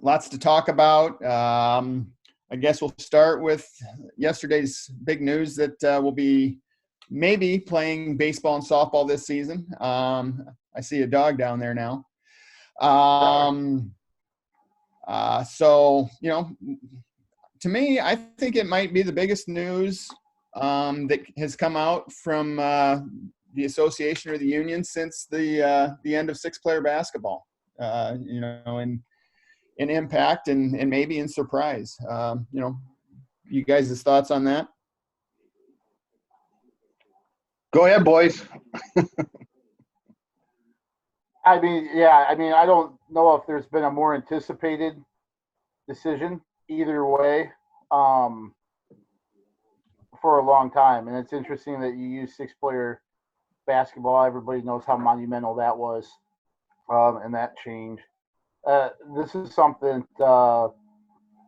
lots to talk about. I guess we'll start with yesterday's big news that we'll be maybe playing baseball and softball this season. I see a dog down there now. So, to me, I think it might be the biggest news that has come out from the association or the union since the end of six-player basketball. In impact and maybe in surprise. You guys' thoughts on that? Go ahead, boys. I don't know if there's been a more anticipated decision either way for a long time. And it's interesting that you use six-player basketball. Everybody knows how monumental that was and that change. This is something,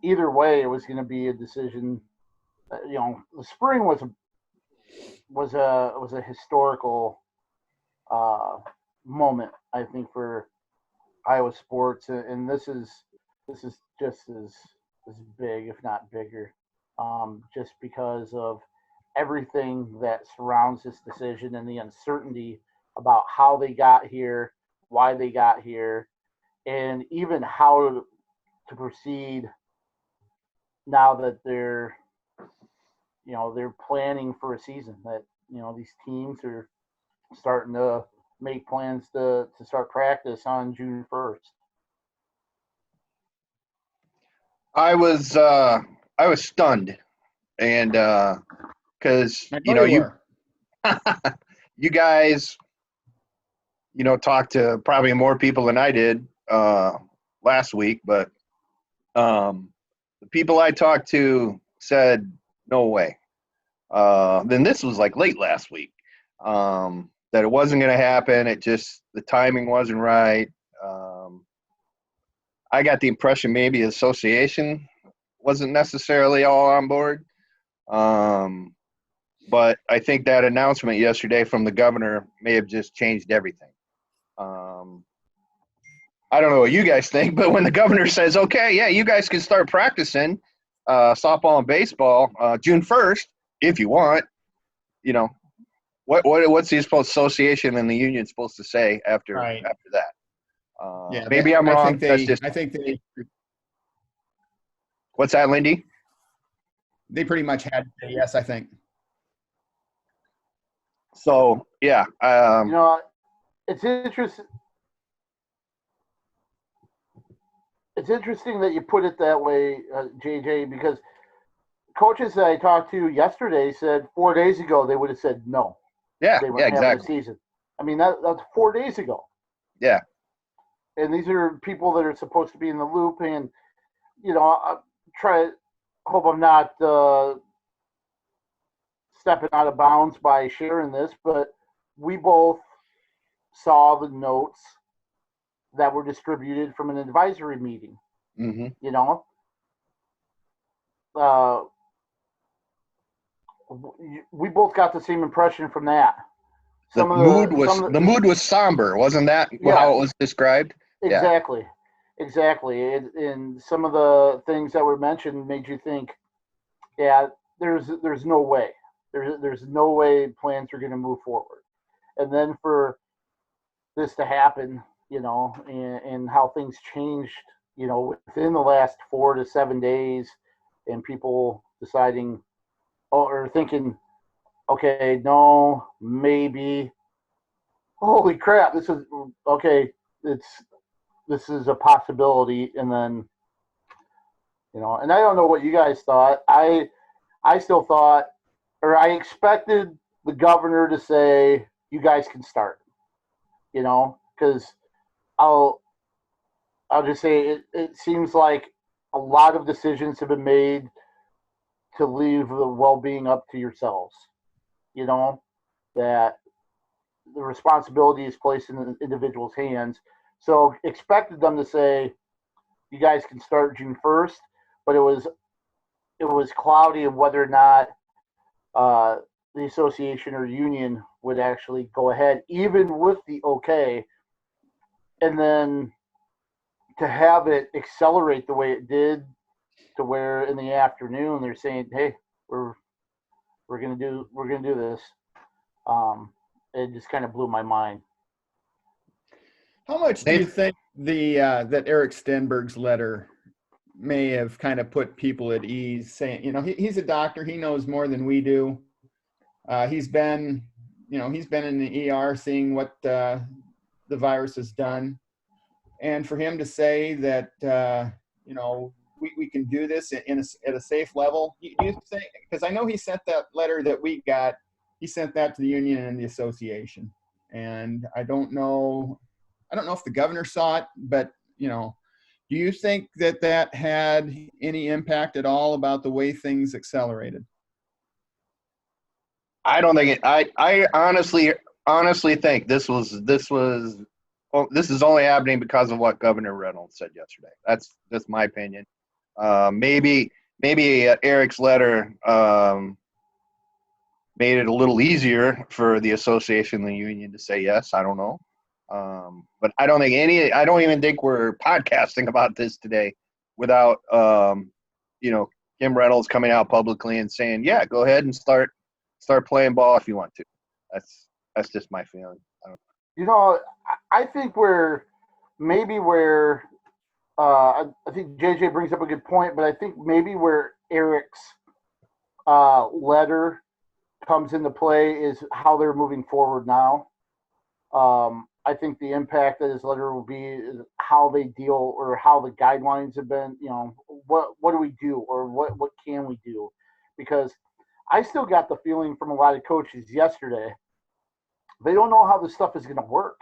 either way, it was going to be a decision. The spring was a historical moment, I think, for Iowa sports, and this is just as big, if not bigger, just because of everything that surrounds this decision and the uncertainty about how they got here, why they got here, and even how to proceed now that they're planning for a season, that these teams are starting to make plans to start practice on June 1st. I was stunned, and because you guys talked to probably more people than I did last week, but the people I talked to said no way. Then this was like late last week, that it wasn't going to happen. It just, the timing wasn't right. I got the impression maybe the association wasn't necessarily all on board. But I think that announcement yesterday from the governor may have just changed everything. I don't know what you guys think, but when the governor says, okay, yeah, you guys can start practicing softball and baseball June 1st, if you want, what's the association and the union supposed to say after that? Maybe I'm wrong. I think they. What's that, Lindy? They pretty much had to say yes, I think. So yeah, it's interesting. It's interesting that you put it that way, JJ, because coaches that I talked to yesterday said 4 days ago they would have said no. Yeah, they weren't having exactly. a season. I mean, that's 4 days ago. Yeah. And these are people that are supposed to be in the loop, and I hope I'm not stepping out of bounds by sharing this, but we both saw the notes that were distributed from an advisory meeting. Mm-hmm. We both got the same impression from that. The mood was somber, wasn't that how it was described? Exactly. Yeah. Exactly. And some of the things that were mentioned made you think, yeah, there's no way. There's no way plans are going to move forward. And then for this to happen, and how things changed, within the last 4 to 7 days, and people deciding or thinking, okay, no, maybe, holy crap, this is okay. This is a possibility. And then, and I don't know what you guys thought. I still thought, or I expected the governor to say, you guys can start, because I'll just say it seems like a lot of decisions have been made to leave the well-being up to yourselves, that the responsibility is placed in the individual's hands. So expected them to say, you guys can start June 1st, but it was cloudy of whether or not the association or union would actually go ahead, even with the okay. And then to have it accelerate the way it did, to where in the afternoon they're saying, "Hey, we're gonna do this," it just kind of blew my mind. How much do you think that Eric Stenberg's letter may have kind of put people at ease, saying, he's a doctor, he knows more than we do. He's been in the ER seeing what the virus has done. And for him to say that, we can do this at a safe level, do you think, because I know he sent that letter that we got, he sent that to the union and the association. And I don't know if the governor saw it, but, do you think that had any impact at all about the way things accelerated? I don't think it. I honestly think this is only happening because of what Governor Reynolds said yesterday. That's my opinion. Maybe Eric's letter made it a little easier for the association and the union to say yes. I don't know. But I don't even think we're podcasting about this today without, Kim Reynolds coming out publicly and saying, yeah, go ahead and start playing ball if you want to. That's just my feeling. I think I think JJ brings up a good point, but I think maybe where Eric's letter comes into play is how they're moving forward now. I think the impact that his letter will be is how they deal, or how the guidelines have been, what do we do, or what can we do? Because I still got the feeling from a lot of coaches yesterday, they don't know how this stuff is going to work.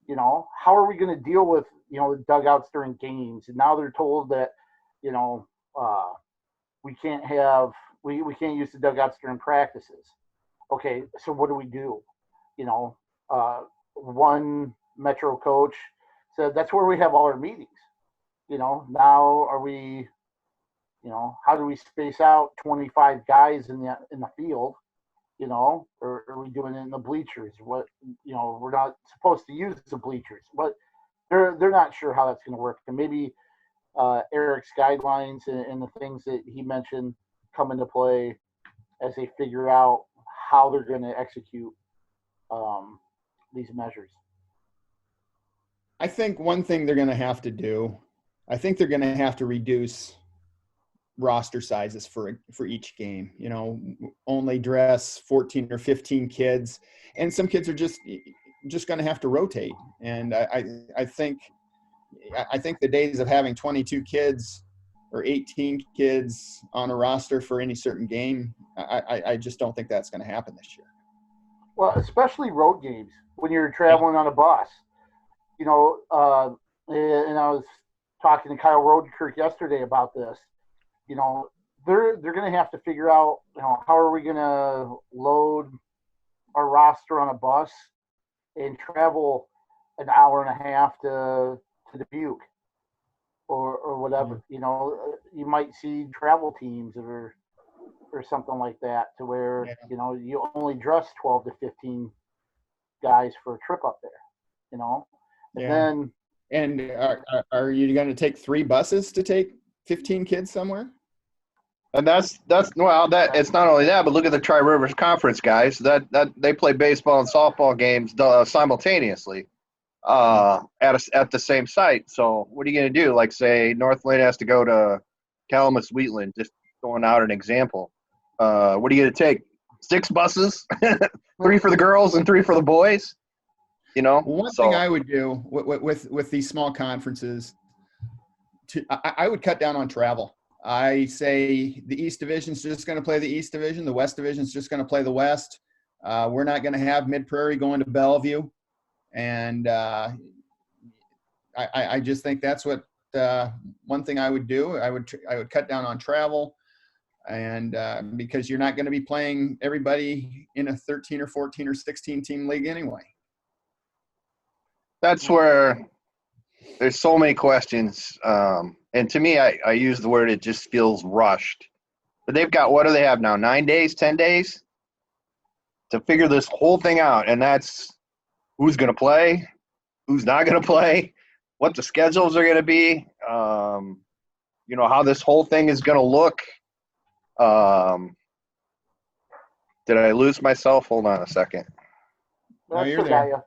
How are we going to deal with, the dugouts during games? And now they're told that, we can't use the dugouts during practices. Okay, so what do we do? One Metro coach said that's where we have all our meetings. Now are we, how do we space out 25 guys in the field? Or are we doing it in the bleachers? What, we're not supposed to use the bleachers, but they're not sure how that's going to work. And maybe Eric's guidelines and the things that he mentioned come into play as they figure out how they're going to execute these measures. I think one thing they're going to have to do, I think they're going to have to reduce roster sizes for each game. Only dress 14 or 15 kids, and some kids are just going to have to rotate. And I think the days of having 22 kids or 18 kids on a roster for any certain game, I just don't think that's going to happen this year. Well, especially road games when you're traveling on a bus. And I was talking to Kyle Rodenkirk yesterday about this. They're going to have to figure out, how are we going to load our roster on a bus and travel an hour and a half to Dubuque or whatever. You might see travel teams or something like that, to where, you only dress 12 to 15 guys for a trip up there, And then are you going to take 3 buses to take 15 kids somewhere? And that's it's not only that, but look at the Tri-Rivers Conference guys that they play baseball and softball games simultaneously at the same site. So what are you going to do? Like, say Northland has to go to Calumet Wheatland, just throwing out an example. What are you going to take? 6 buses, 3 for the girls and 3 for the boys. One thing I would do with these small conferences, I would cut down on travel. I say the East Division is just going to play the East Division. The West Division is just going to play the West. We're not going to have Mid-Prairie going to Bellevue. And I just think that's what one thing I would do. I would cut down on travel, and because you're not going to be playing everybody in a 13 or 14 or 16 team league anyway. That's where there's so many questions. And to me, I use the word, it just feels rushed. But they've got, what do they have now, 9 days, 10 days to figure this whole thing out. And that's who's going to play, who's not going to play, what the schedules are going to be, how this whole thing is going to look. Did I lose myself? Hold on a second. No, you're Still got there.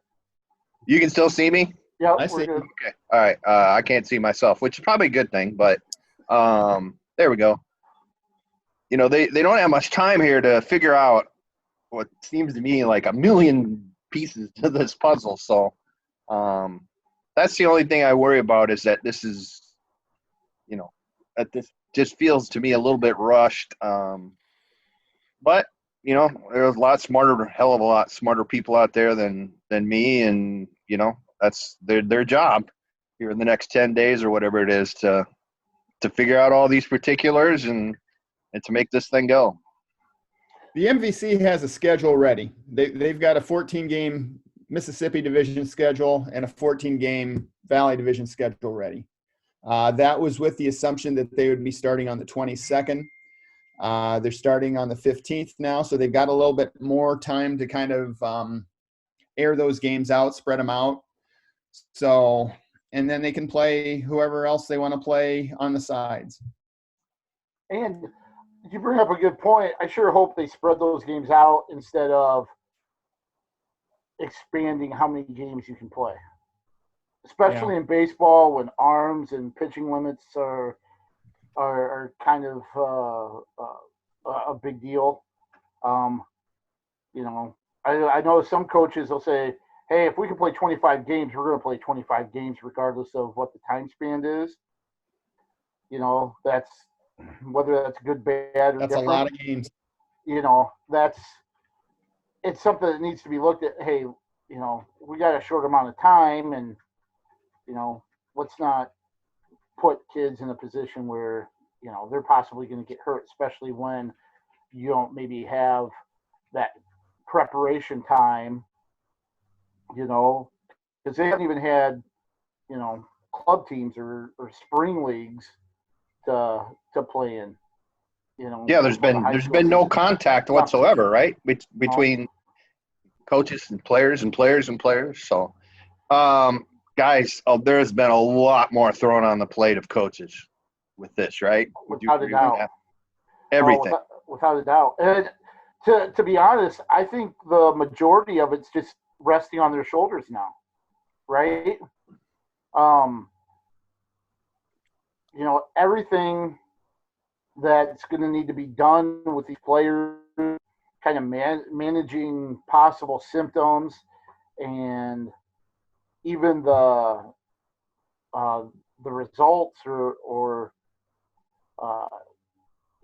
You can still see me? Yep, I we're see. good. Okay. All right. I can't see myself, which is probably a good thing, but there we go. They don't have much time here to figure out what seems to me like a million pieces to this puzzle. So that's the only thing I worry about, is that this is, that this just feels to me a little bit rushed. But there's a lot smarter, hell of a lot smarter people out there than me, and that's their job here in the next 10 days or whatever it is to figure out all these particulars and to make this thing go. The MVC has a schedule ready. They've got a 14-game Mississippi Division schedule and a 14-game Valley Division schedule ready. That was with the assumption that they would be starting on the 22nd. They're starting on the 15th now, so they've got a little bit more time to kind of air those games out, spread them out. So, and then they can play whoever else they want to play on the sides. And you bring up a good point. I sure hope they spread those games out instead of expanding how many games you can play. Especially in baseball, when arms and pitching limits are kind of a big deal. I know some coaches will say, hey, if we can play 25 games, we're going to play 25 games regardless of what the time span is. That's whether that's good, bad, or That's different. a lot of games. It's something that needs to be looked at. Hey, we got a short amount of time, and let's not put kids in a position where they're possibly going to get hurt, especially when you don't maybe have that preparation time, because they haven't even had club teams or spring leagues to play in. Yeah, there's been no contact whatsoever, right, between coaches and players and players and players. So, guys, there's been a lot more thrown on the plate of coaches with this, right? Without a doubt. Everything. Without a doubt. And to be honest, I think the majority of it's just resting on their shoulders now, right? Everything that's going to need to be done with these players, kind of managing possible symptoms, and even the results or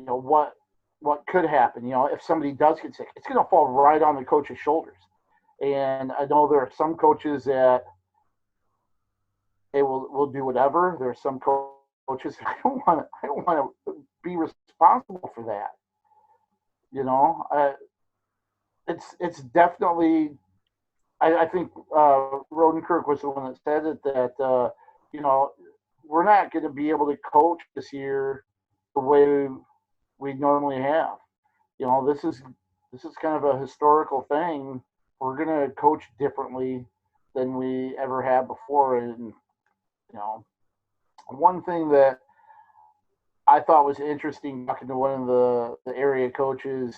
what could happen. If somebody does get sick, it's going to fall right on the coach's shoulders. And I know there are some coaches that they will do whatever. There are some coaches I don't want to be responsible for that. It's definitely. I think Rodenkirk was the one that said it, that we're not going to be able to coach this year the way we normally have. This is kind of a historical thing. We're going to coach differently than we ever have before. And one thing that I thought was interesting, talking to one of the area coaches,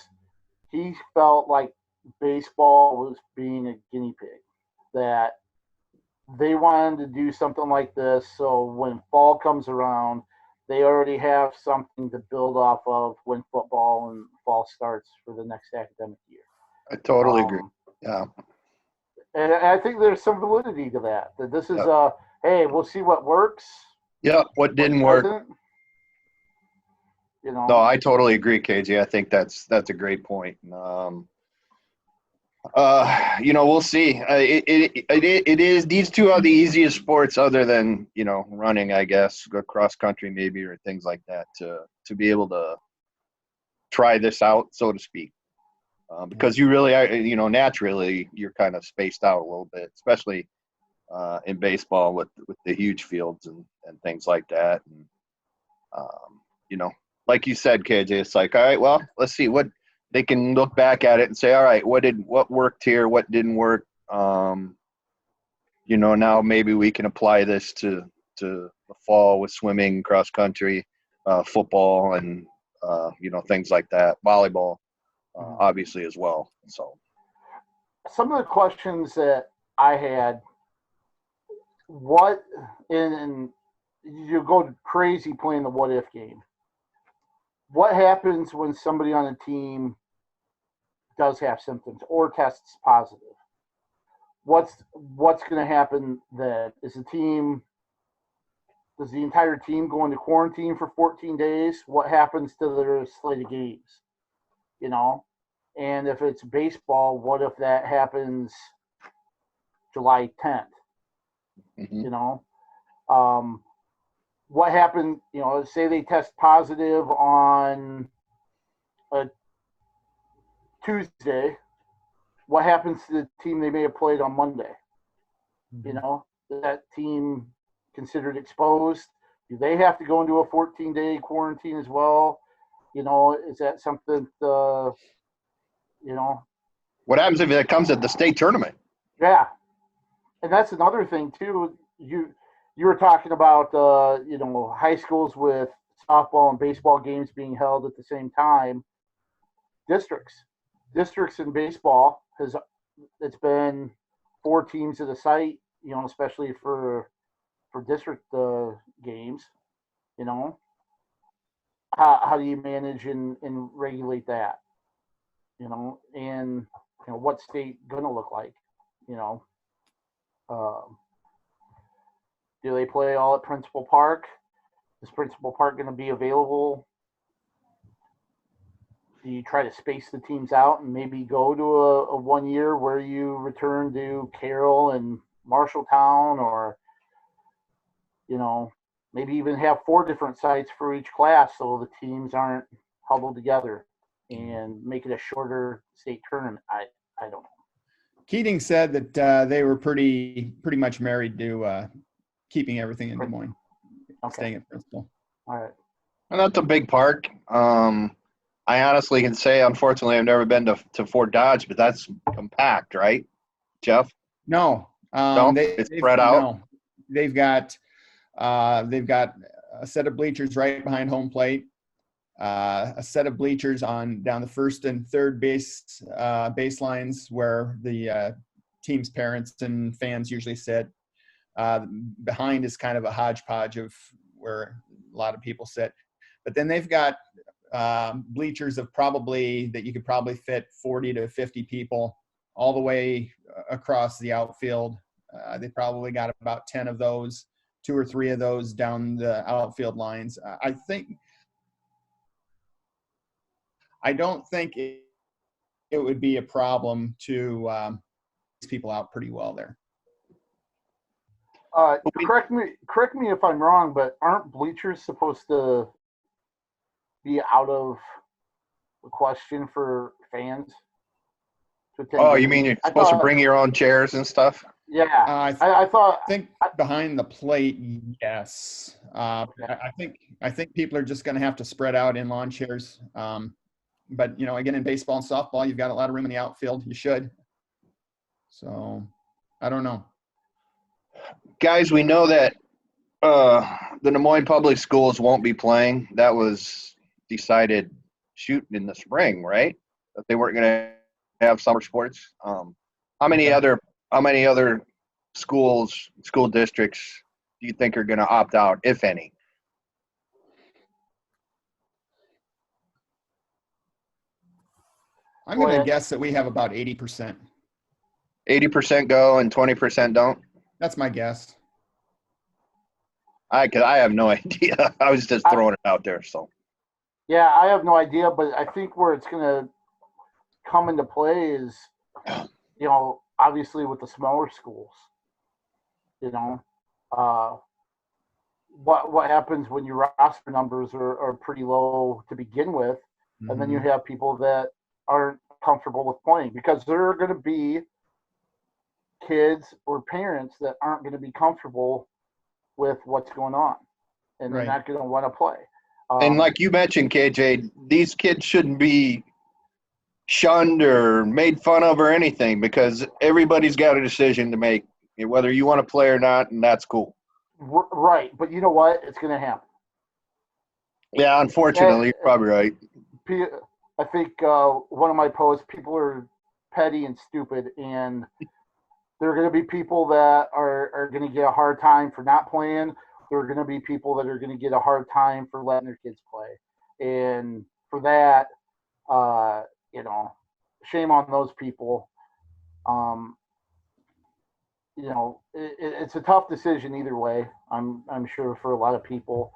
he felt like baseball was being a guinea pig, that they wanted to do something like this so when fall comes around, they already have something to build off of when football and fall starts for the next academic year. I totally agree. Yeah. And I think there's some validity to that this is hey, we'll see what works. Yeah, what didn't work. No, I totally agree, KJ. I think that's a great point. We'll see. It is, these two are the easiest sports other than running, I guess, go cross country maybe, or things like that, to be able to try this out, so to speak, because you really are, naturally you're kind of spaced out a little bit, especially in baseball with the huge fields and things like that. And like you said, KJ, it's like, all right, well, let's see what they can look back at it and say, all right, what worked here, what didn't work, now maybe we can apply this to the fall with swimming, cross country, football, and things like that, volleyball, obviously as well. So some of the questions that I had, and you go crazy playing the what if game. What happens when somebody on a team does have symptoms or tests positive? What's going to happen then? Does the entire team go into quarantine for 14 days? What happens to their slate of games? And if it's baseball, what if that happens July 10th? What happened, say they test positive on a Tuesday, what happens to the team they may have played on Monday? Is that team considered exposed? Do they have to go into a 14-day quarantine as well? Is that something, what happens if it comes at the state tournament? Yeah. And that's another thing too. You were talking about, high schools with softball and baseball games being held at the same time. Districts in baseball it's been 4 teams at a site, especially for district games. How do you manage and regulate that? And what's state gonna look like? Do they play all at Principal Park? Is Principal Park going to be available? Do you try to space the teams out and maybe go to a 1 year where you return to Carroll and Marshalltown, or maybe even have 4 different sites for each class so the teams aren't huddled together and make it a shorter state tournament? I don't know. Keating said that they were pretty much married to keeping everything in Des Moines, staying at Principal. All right. And that's a big park. I honestly can say, unfortunately, I've never been to Fort Dodge, but that's compact, right, Jeff? No, it's spread out. No, they've got a set of bleachers right behind home plate, a set of bleachers down the first and third baselines where the team's parents and fans usually sit. Behind is kind of a hodgepodge of where a lot of people sit, but then they've got bleachers that you could probably fit 40 to 50 people all the way across the outfield. They probably got about 10 of those, 2 or 3 of those down the outfield lines. I don't think it would be a problem to people out pretty well there. Correct me if I'm wrong, but aren't bleachers supposed to be out of the question for fans to attend? Oh, you mean you're supposed to bring your own chairs and stuff? Yeah, I think behind the plate, yes. I think people are just going to have to spread out in lawn chairs. But again, in baseball and softball, you've got a lot of room in the outfield. You should. So, I don't know. Guys, we know that the Des Moines Public Schools won't be playing. That was decided in the spring, right? That they weren't going to have summer sports. How many other school districts do you think are going to opt out, if any? I'm going to guess that we have about 80%. 80% go and 20% don't? That's my guess. I have no idea. I was just throwing it out there. So. Yeah, I have no idea, but I think where it's going to come into play is, obviously with the smaller schools. What happens when your roster numbers are pretty low to begin with, and then you have people that aren't comfortable with playing, because there are going to be kids or parents that aren't going to be comfortable with what's going on, and they're not going to want to play. And like you mentioned, KJ, these kids shouldn't be shunned or made fun of or anything, because everybody's got a decision to make whether you want to play or not, and that's cool. Right, but you know what? It's going to happen. Yeah, unfortunately, you're probably right. I think one of my posts, people are petty and stupid, and there are going to be people that are going to get a hard time for not playing. There are going to be people that are going to get a hard time for letting their kids play. And for that, shame on those people. It's a tough decision either way. I'm sure for a lot of people.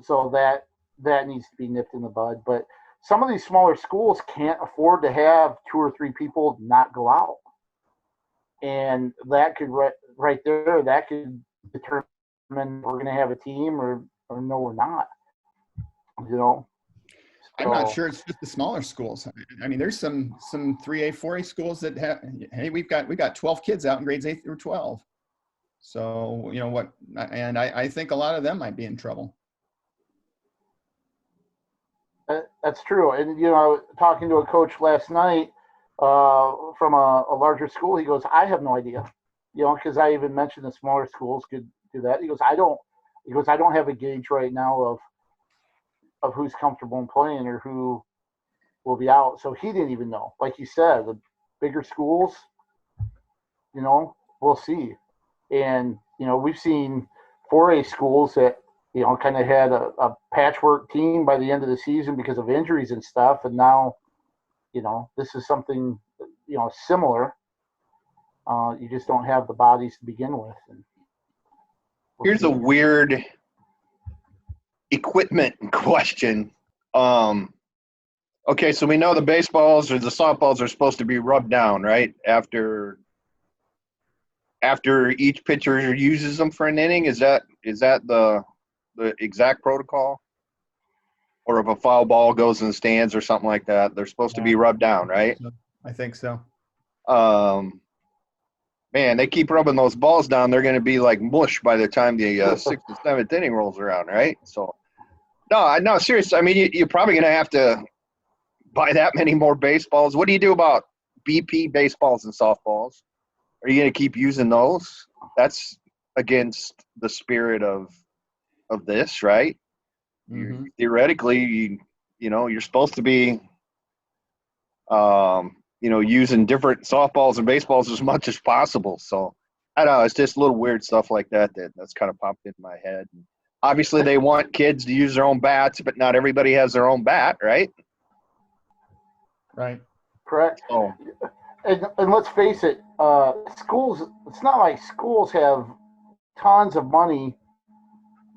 So that needs to be nipped in the bud. But some of these smaller schools can't afford to have 2 or 3 people not go out, and that could right there that could determine we're going to have a team or no, we're not. So, I'm not sure it's just the smaller schools. I mean, there's some 3A, 4A schools that have, hey, we got 12 kids out in grades 8 through 12. So, and I think a lot of them might be in trouble. That's true. And, talking to a coach last night from a larger school, he goes, I have no idea, because I even mentioned the smaller schools could do that. He goes, I don't have a gauge right now of who's comfortable in playing or who will be out. So he didn't even know. Like you said, the bigger schools, we'll see. And, we've seen 4A schools that, kind of had a patchwork team by the end of the season because of injuries and stuff. And now, this is something, similar. You just don't have the bodies to begin with. And here's a weird equipment question. Okay, so we know the baseballs or the softballs are supposed to be rubbed down, right? After each pitcher uses them for an inning, is that the exact protocol? Or if a foul ball goes in the stands or something like that, they're supposed to be rubbed down, right? I think so. Man, they keep rubbing those balls down. They're going to be like mush by the time the 6th and 7th inning rolls around, right? So, no, seriously. I mean, you're probably going to have to buy that many more baseballs. What do you do about BP baseballs and softballs? Are you going to keep using those? That's against the spirit of this, right? Mm-hmm. Theoretically, you're supposed to be, using different softballs and baseballs as much as possible. So I don't know. It's just little weird stuff like that's kind of popped into my head. Obviously, they want kids to use their own bats, but not everybody has their own bat, right? Right. Correct. Oh. And let's face it, schools. It's not like schools have tons of money.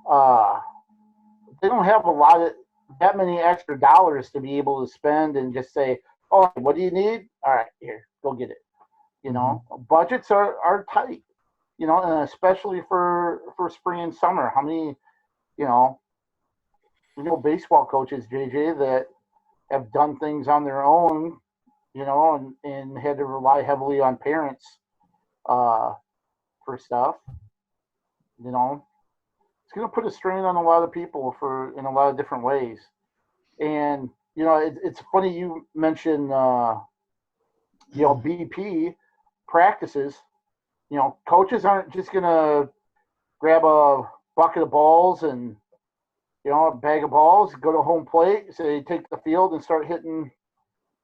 They don't have that many extra dollars to be able to spend and just say, "Oh, what do you need? All right, here, go get it." Budgets are tight. And especially for spring and summer. How many, baseball coaches, JJ, that have done things on their own, and had to rely heavily on parents for stuff. It's going to put a strain on a lot of people in a lot of different ways. And, it's funny you mentioned, BP practices. Coaches aren't just going to grab a bucket of balls and, a bag of balls, go to home plate, say, take the field and start hitting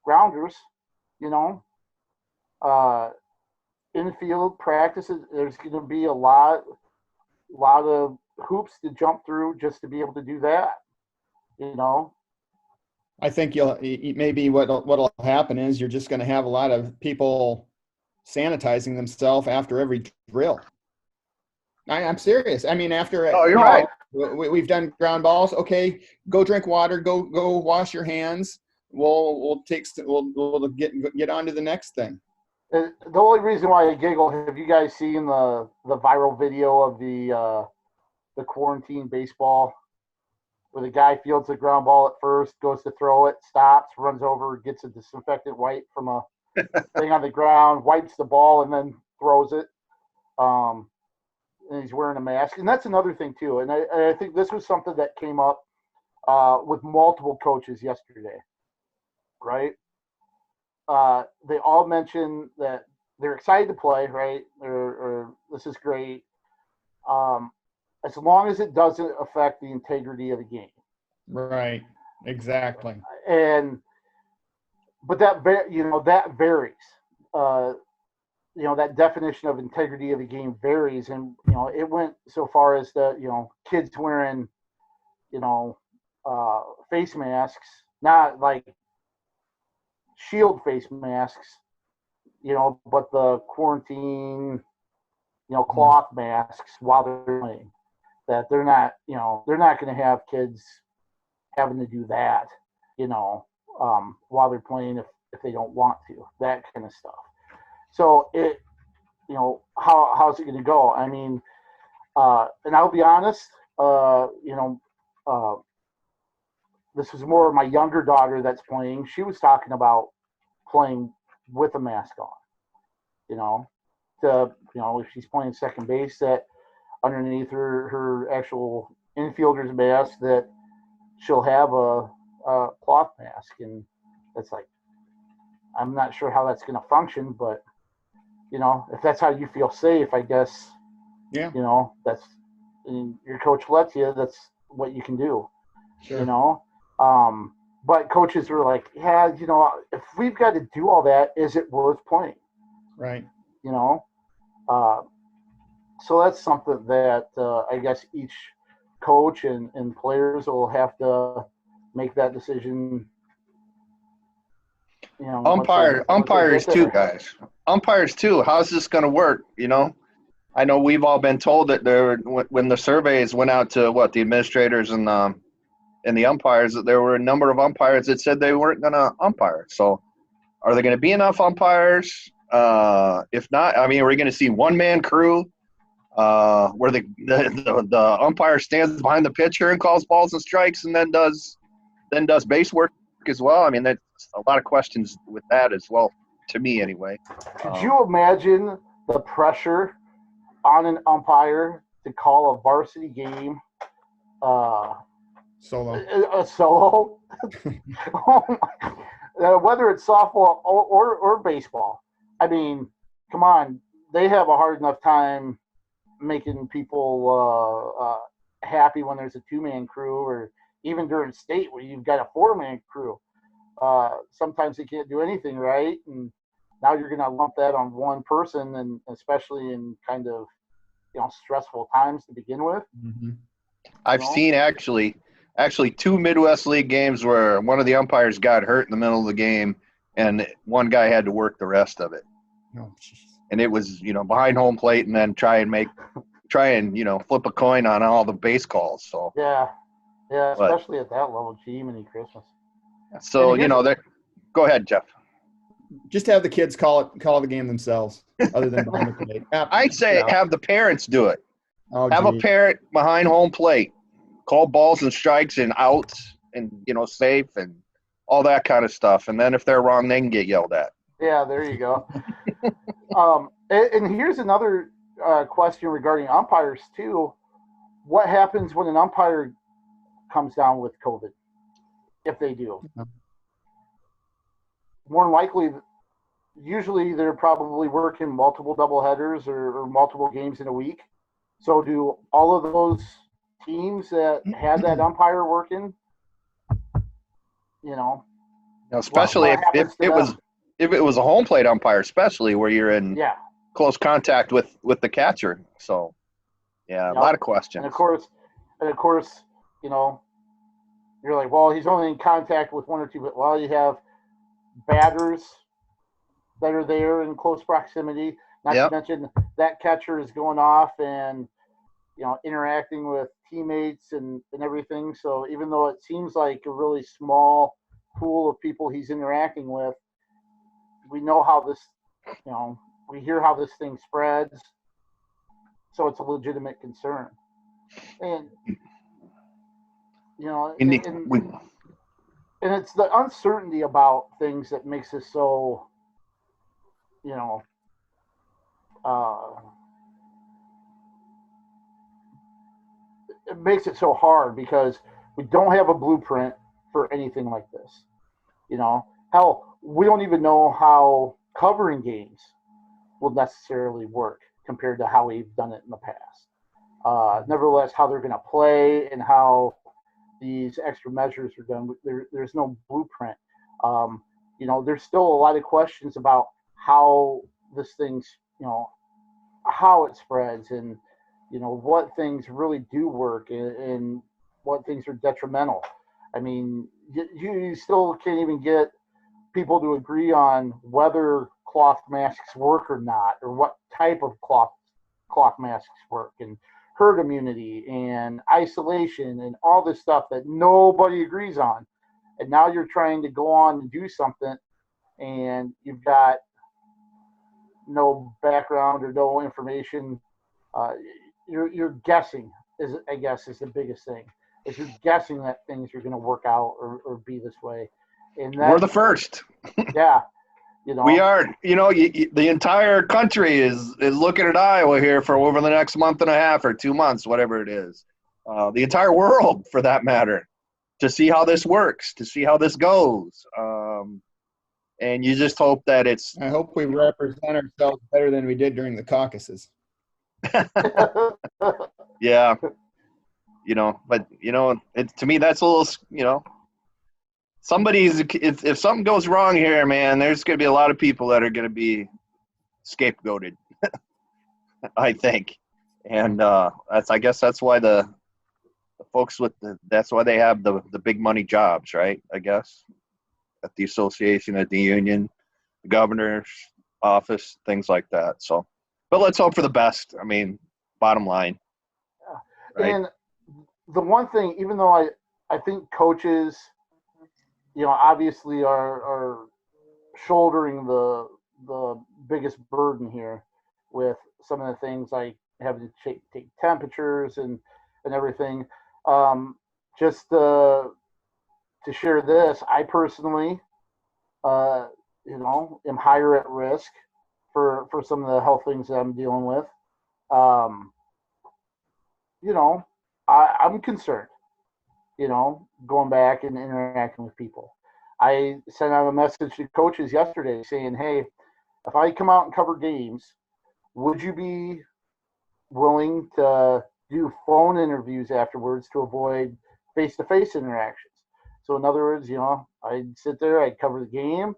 grounders, infield practices. There's going to be a lot of hoops to jump through just to be able to do that. I think maybe what'll happen is you're just going to have a lot of people sanitizing themselves after every drill. I'm serious. I mean, after you're right. We've done ground balls. Okay, go drink water. Go wash your hands. We'll get on to the next thing. The only reason why I giggle, have you guys seen the viral video of the quarantine baseball where the guy fields the ground ball at first, goes to throw it, stops, runs over, gets a disinfectant wipe from a thing on the ground, wipes the ball, and then throws it. And he's wearing a mask. And that's another thing, too. And I think this was something that came up with multiple coaches yesterday, right? They all mentioned that they're excited to play, right? Or this is great. As long as it doesn't affect the integrity of the game. Right. Exactly. And but that varies. That definition of integrity of the game varies, and it went so far as kids wearing face masks, not like shield face masks, but the quarantine cloth masks while they're playing. That they're not going to have kids having to do that, while they're playing if they don't want to, that kind of stuff. So how's it going to go? I mean, and I'll be honest, this was more of my younger daughter that's playing. She was talking about playing with a mask on, if she's playing second base, that underneath her actual infielder's mask, that she'll have a cloth mask. And it's like, I'm not sure how that's going to function, but if that's how you feel safe, I guess, yeah, that's, and your coach lets you, that's what you can do. sure. But coaches were like, yeah, if we've got to do all that, is it worth playing? Right. So that's something that I guess each coach and players will have to make that decision. Umpires too, guys. Umpires too. How's this going to work? I know we've all been told that when the surveys went out to the administrators and the umpires, that there were a number of umpires that said they weren't going to umpire. So, are there going to be enough umpires? If not, I mean, are we going to see one-man crew where the umpire stands behind the pitcher and calls balls and strikes, and then does base work as well? I mean, that's a lot of questions with that as well, to me anyway. Could you imagine the pressure on an umpire to call a varsity game Solo. a solo? Whether it's softball or baseball. I mean, come on, they have a hard enough time making people happy when there's a two-man crew, or even during state where you've got a four-man crew. Sometimes they can't do anything right, and now you're going to lump that on one person, and especially in kind of stressful times to begin with. Mm-hmm. I've seen actually two Midwest League games where one of the umpires got hurt in the middle of the game, and one guy had to work the rest of it. Oh, and it was behind home plate, and then try and flip a coin on all the base calls. So yeah, especially at that level. Gee, many Christmas. So go ahead, Jeff. Just have the kids call the game themselves, other than behind the plate. I'd say have the parents do it. Oh, have a parent behind home plate, call balls and strikes and outs, and safe and all that kind of stuff. And then if they're wrong, they can get yelled at. Yeah, there you go. And here's another question regarding umpires too. What happens when an umpire comes down with COVID? If they do, more than likely, usually they're probably working multiple doubleheaders or multiple games in a week. So do all of those teams that had that umpire working, especially if it was a home plate umpire, especially where you're in close contact with the catcher. So a lot of questions. And of course, you're like, well, he's only in contact with one or two, but you have batters that are there in close proximity. Not to mention that catcher is going off and interacting with teammates and everything. So even though it seems like a really small pool of people he's interacting with, we know how this, we hear how this thing spreads. So it's a legitimate concern. And and it's the uncertainty about things that makes it so, it makes it so hard because we don't have a blueprint for anything like this. Hell, we don't even know how covering games will necessarily work compared to how we've done it in the past. Nevertheless, how they're going to play and how these extra measures are done, there's no blueprint. There's still a lot of questions about how this thing's, how it spreads and, what things really do work and what things are detrimental. I mean, you still can't even get people to agree on whether cloth masks work or not, or what type of cloth masks work, and herd immunity and isolation and all this stuff that nobody agrees on. And now you're trying to go on and do something, and you've got no background or no information. You're guessing, I guess, is the biggest thing. Is you're guessing that things are going to work out or be this way. And we're the first. Yeah. We are, the entire country is looking at Iowa here for over the next month and a half or 2 months, whatever it is. The entire world, for that matter, to see how this works, to see how this goes. And you just hope that I hope we represent ourselves better than we did during the caucuses. Yeah. But, to me, that's a little, if something goes wrong here, man, there's going to be a lot of people that are going to be scapegoated, I think. And I guess that's why the folks that's why they have the big money jobs, right? I guess at the association, at the union, the governor's office, things like that. So, but let's hope for the best. I mean, bottom line. Yeah. Right? And the one thing, even though I think coaches, obviously are shouldering the biggest burden here with some of the things like having to take temperatures and everything. Just to share this, I personally, am higher at risk for some of the health things that I'm dealing with. I'm concerned, going back and interacting with people. I sent out a message to coaches yesterday saying, hey, if I come out and cover games, would you be willing to do phone interviews afterwards to avoid face-to-face interactions? So in other words, I'd sit there, I'd cover the game,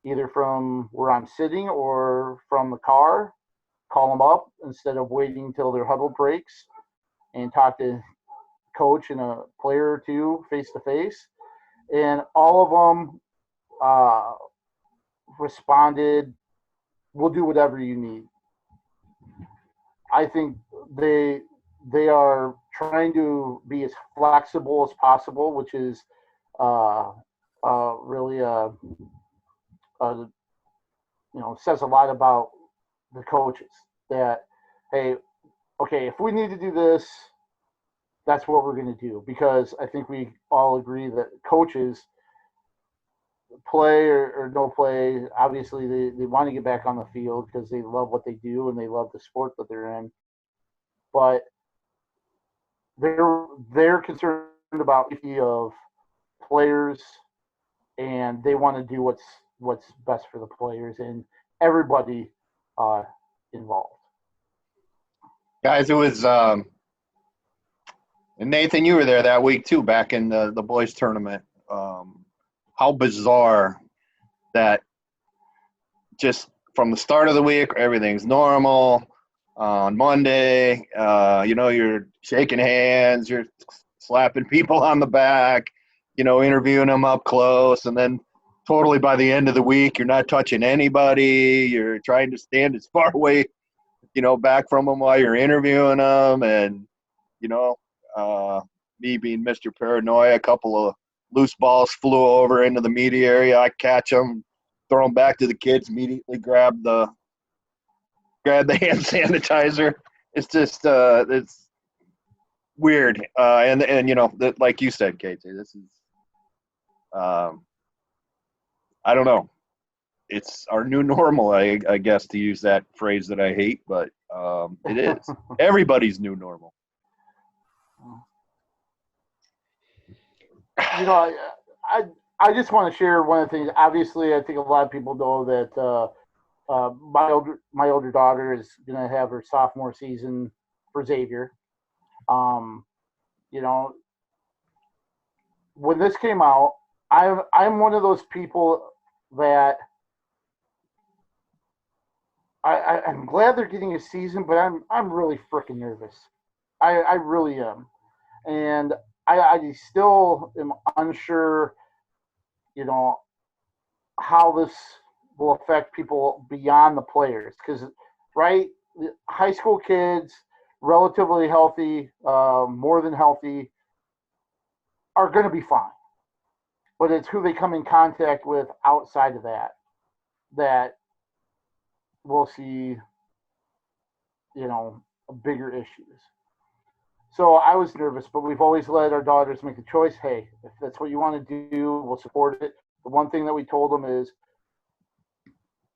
either from where I'm sitting or from the car, call them up instead of waiting until their huddle breaks, and talk to coach and a player or two face-to-face. And all of them responded, we'll do whatever you need. I think they are trying to be as flexible as possible, which is really says a lot about the coaches. That, hey, okay, if we need to do this, that's what we're going to do, because I think we all agree that coaches, play or no play, obviously they want to get back on the field because they love what they do and they love the sport that they're in. But they're concerned about the safety of players, and they want to do what's best for the players and everybody involved. Guys, it was and Nathan, you were there that week too, back in the boys tournament. How bizarre that just from the start of the week, everything's normal. On Monday, you're shaking hands, you're slapping people on the back, interviewing them up close. And then totally by the end of the week, you're not touching anybody. You're trying to stand as far away, back from them while you're interviewing them. And, me being Mr. Paranoia, a couple of loose balls flew over into the media area. I catch them, throw them back to the kids, immediately grab the hand sanitizer. It's just it's weird. And like you said, KT, this is I don't know. It's our new normal, I guess, to use that phrase that I hate, but it is everybody's new normal. I just want to share one of the things. Obviously, I think a lot of people know that my older daughter is gonna have her sophomore season for Xavier. You know, when this came out, I'm one of those people that I'm glad they're getting a season, but I'm really freaking nervous. I really am, and I still am unsure. You know how this will affect people beyond the players, because right, high school kids, relatively healthy, more than healthy, are going to be fine. But it's who they come in contact with outside of that we'll see, bigger issues. So I was nervous, but we've always let our daughters make the choice. Hey, if that's what you want to do, we'll support it. The one thing that we told them is,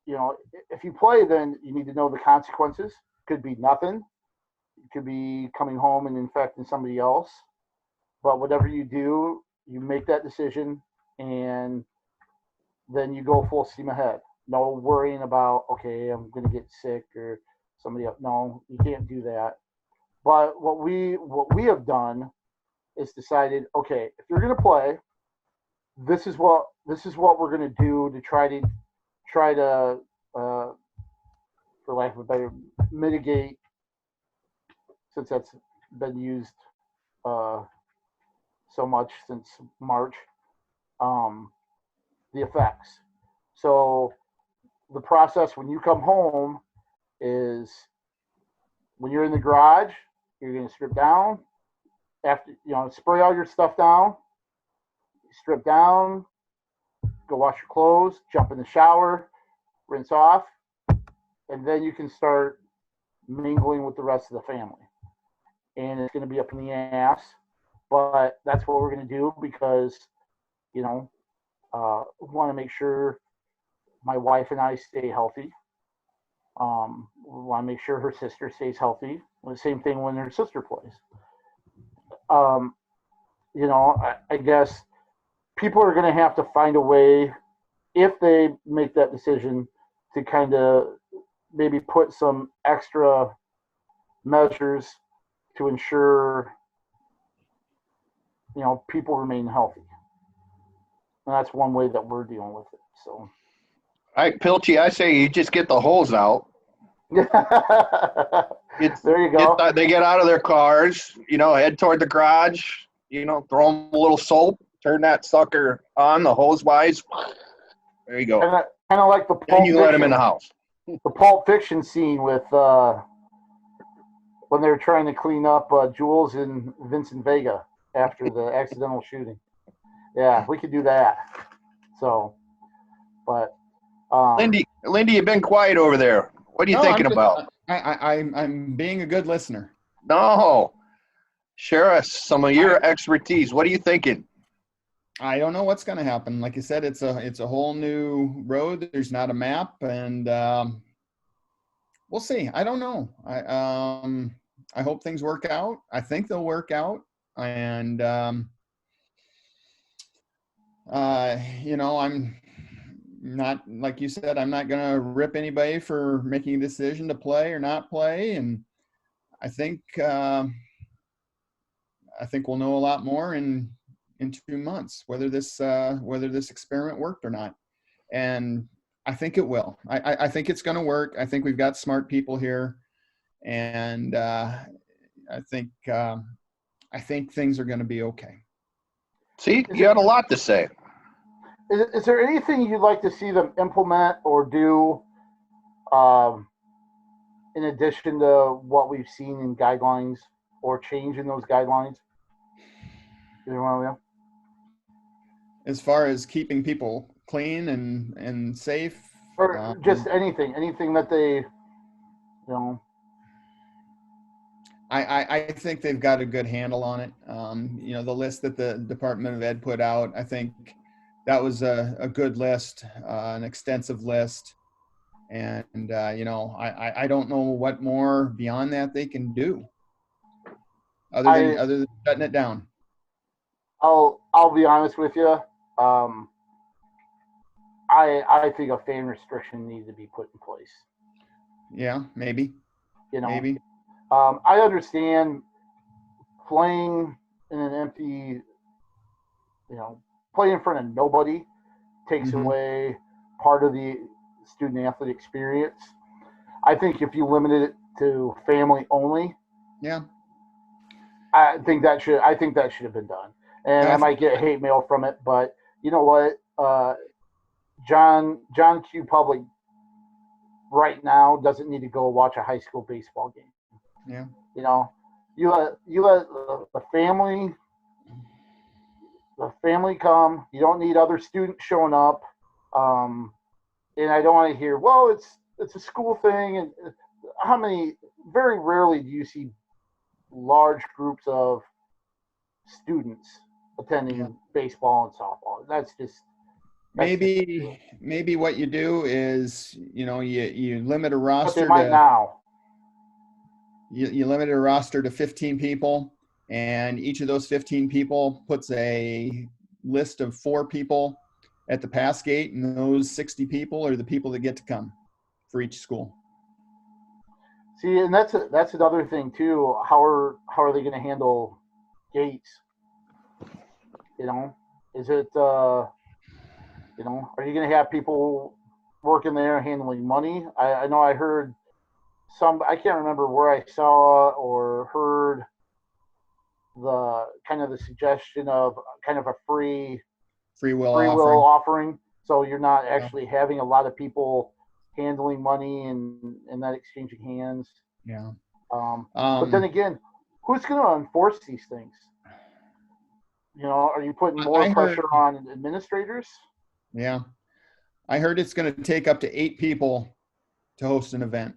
if you play, then you need to know the consequences. Could be nothing. It could be coming home and infecting somebody else. But whatever you do, you make that decision, and then you go full steam ahead. No worrying about, okay, I'm going to get sick or somebody else. No, you can't do that. But what we have done is decided, okay, if you're going to play, this is what we're going to do to try to for lack of a better, mitigate, since that's been used so much since March, the effects. So the process when you come home is, when you're in the garage, you're going to strip down. After, spray all your stuff down, strip down, go wash your clothes, jump in the shower, rinse off, and then you can start mingling with the rest of the family. And it's going to be up in the ass, but that's what we're going to do because, we want to make sure my wife and I stay healthy. We want to make sure her sister stays healthy. The same thing when her sister plays. I guess people are going to have to find a way, if they make that decision, to kind of maybe put some extra measures to ensure, people remain healthy. And that's one way that we're dealing with it. So, All right, Pilchy, I say you just get the hose out. there you go. They get out of their cars, head toward the garage, throw them a little soap, turn that sucker on, the hose wise. There you go. Kind of like the Then you let them in the house. The Pulp Fiction scene with when they were trying to clean up Jules and Vincent Vega after the accidental shooting. Yeah, we could do that. So, but Lindy, you've been quiet over there. What are you thinking about? I'm being a good listener. No, share us some of your expertise. What are you thinking? I don't know what's going to happen. Like you said, it's a whole new road. There's not a map, and we'll see. I don't know. I hope things work out. I think they'll work out, and I'm not, like you said, I'm not going to rip anybody for making a decision to play or not play, and I think we'll know a lot more in 2 months whether this experiment worked or not, and I think it will. I think it's going to work. I think we've got smart people here, and I think things are going to be okay. See, you had a lot to say. Is there anything you'd like to see them implement or do in addition to what we've seen in guidelines, or change in those guidelines? Either one of them? As far as keeping people clean and safe, Or just anything that they, I think they've got a good handle on it. The list that the Department of Ed put out, I think that was a good list, an extensive list. And, I don't know what more beyond that they can do other than shutting it down. I'll be honest with you. I think a fan restriction needs to be put in place. Yeah, maybe. You know, Maybe. I understand playing in an empty, playing in front of nobody takes Mhm. away part of the student athlete experience. I think if you limited it to family only, Yeah. I think that should have been done. And I I think, might get hate mail from it, but you know what? John Q. Public right now doesn't need to go watch a high school baseball game. yeah. You know, you let the family come. You don't need other students showing up. Um, and I don't want to hear, well, it's a school thing. And how many? Very rarely do you see large groups of students Yeah. attending baseball and softball. That's just Maybe what you do is, you limit a but they roster might to now. you limit a roster to 15 people, and each of those 15 people puts a list of 4 people at the pass gate, and those 60 people are the people that get to come for each school. See, and that's another thing too. How are they going to handle gates? Is it are you going to have people working there handling money? I know I heard I can't remember where I saw or heard the kind of the suggestion of kind of a Free will free offering. will offering, so you're not Yeah. actually having a lot of people handling money and not exchanging hands. Yeah. But then again, who's going to enforce these things? Are you putting more I heard, pressure on administrators? yeah, I heard it's going to take up to 8 people to host an event.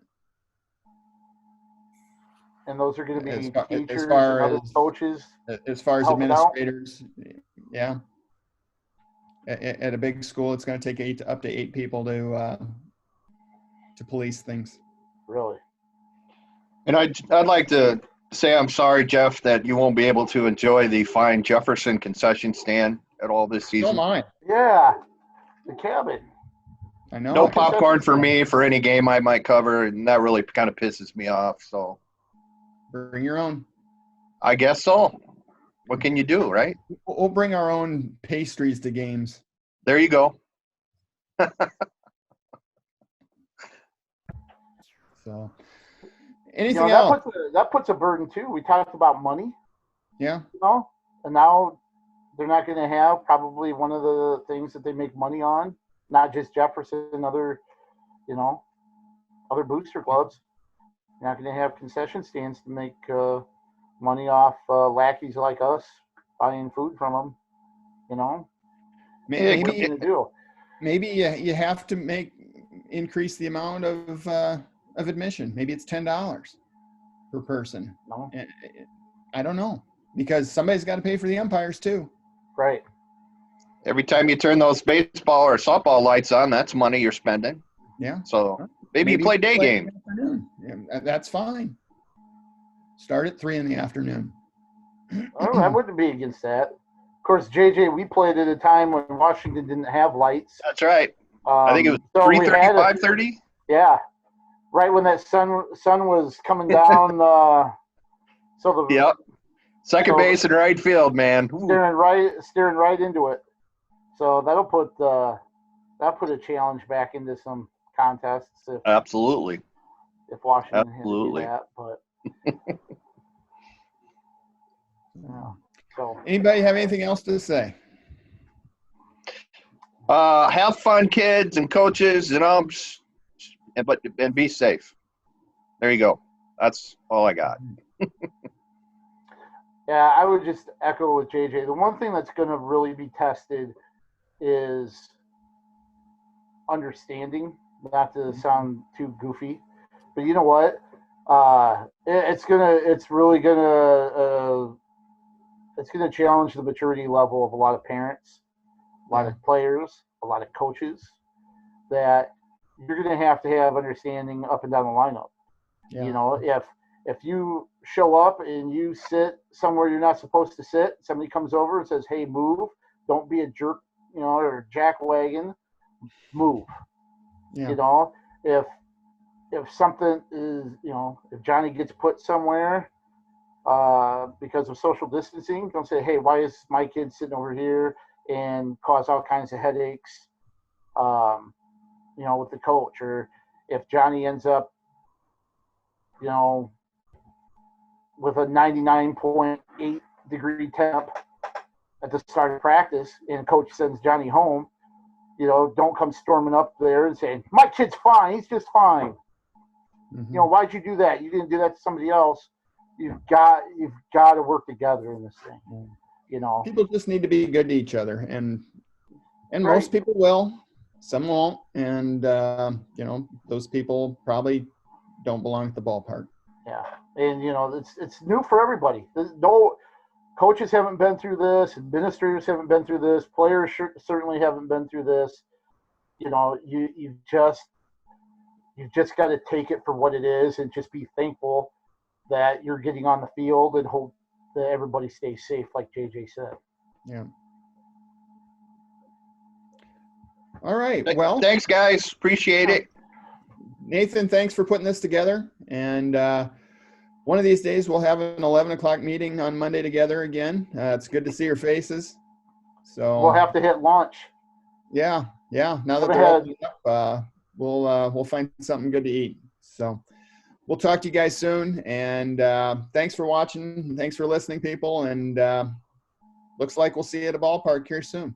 And those are going to As be far as, teachers and far other as coaches as far as helping out. administrators, yeah. At a big school, it's going to take up to 8 people to police things. Really? And I'd like to say I'm sorry, Jeff, that you won't be able to enjoy the fine Jefferson concession stand at all this So season. am I. Yeah, the cabin. I know. No popcorn for me for any game I might cover, and that really kind of pisses me off. So Bring your own. I guess so. What can you do, right? We'll bring our own pastries to games. There you go. So, anything else? That puts a burden too. We talked about money, Yeah. and now they're not going to have probably one of the things that they make money on, not just Jefferson, other booster clubs. You're not going to have concession stands to make money off lackeys like us buying food from them. What are you going to do? Maybe you have to increase the amount of admission. Maybe it's $10 per person. No, I don't know, because somebody's got to pay for the umpires too. right. Every time you turn those baseball or softball lights on, that's money you're spending. Yeah. So maybe you play day game. Yeah, that's fine. Start at 3 p.m. Oh, I wouldn't be against that. Of course, JJ, we played at a time when Washington didn't have lights. That's right. I think it was 3:30, 5:30. Yeah, right when that sun was coming down. Yep. Second base and right field, man. Staring right into it. So that'll put a challenge back into some contests. Absolutely. If Washington had to do that, but yeah. So Anybody have anything else to say? Have fun, kids and coaches and umps, and be safe. There you go. That's all I got. yeah, I would just echo with JJ. The one thing that's going to really be tested is understanding. Not to sound too goofy, but you know what? It's gonna challenge the maturity level of a lot of parents, a lot of players, a lot of coaches, that you're going to have understanding up and down the lineup. Yeah. If you show up and you sit somewhere you're not supposed to sit, somebody comes over and says, "Hey, move! Don't be a jerk, or jackwagon." move. Yeah. You know, if something is, you know, if Johnny gets put somewhere because of social distancing, don't say, hey, why is my kid sitting over here, and cause all kinds of headaches, you know, with the coach. Or if Johnny ends up, you know, with a 99.8 degree temp at the start of practice and coach sends Johnny home, you know, don't come storming up there and saying, my kid's fine, he's just fine. Mm-hmm. You know, why'd you do that? You didn't do that to somebody else. You've got to work together in this thing. Yeah. You know, People just need to be good to each other, and Right. most people will, some won't, and you know, those people probably don't belong at the ballpark. yeah. And you know, it's new for everybody. No coaches haven't been through this, administrators haven't been through this, players certainly haven't been through this. You know, you've just got to take it for what it is and just be thankful that you're getting on the field and hope that everybody stays safe, like JJ said. Yeah. All right. Well, Thanks, guys. Appreciate it. Nathan, thanks for putting this together. And one of these days we'll have an 11 o'clock meeting on Monday together again. It's good to see your faces. So We'll have to hit lunch. Yeah. Now that Go they're ahead. opening up, we'll find something good to eat. So we'll talk to you guys soon. And thanks for watching. Thanks for listening, people. And looks like we'll see you at a ballpark here soon.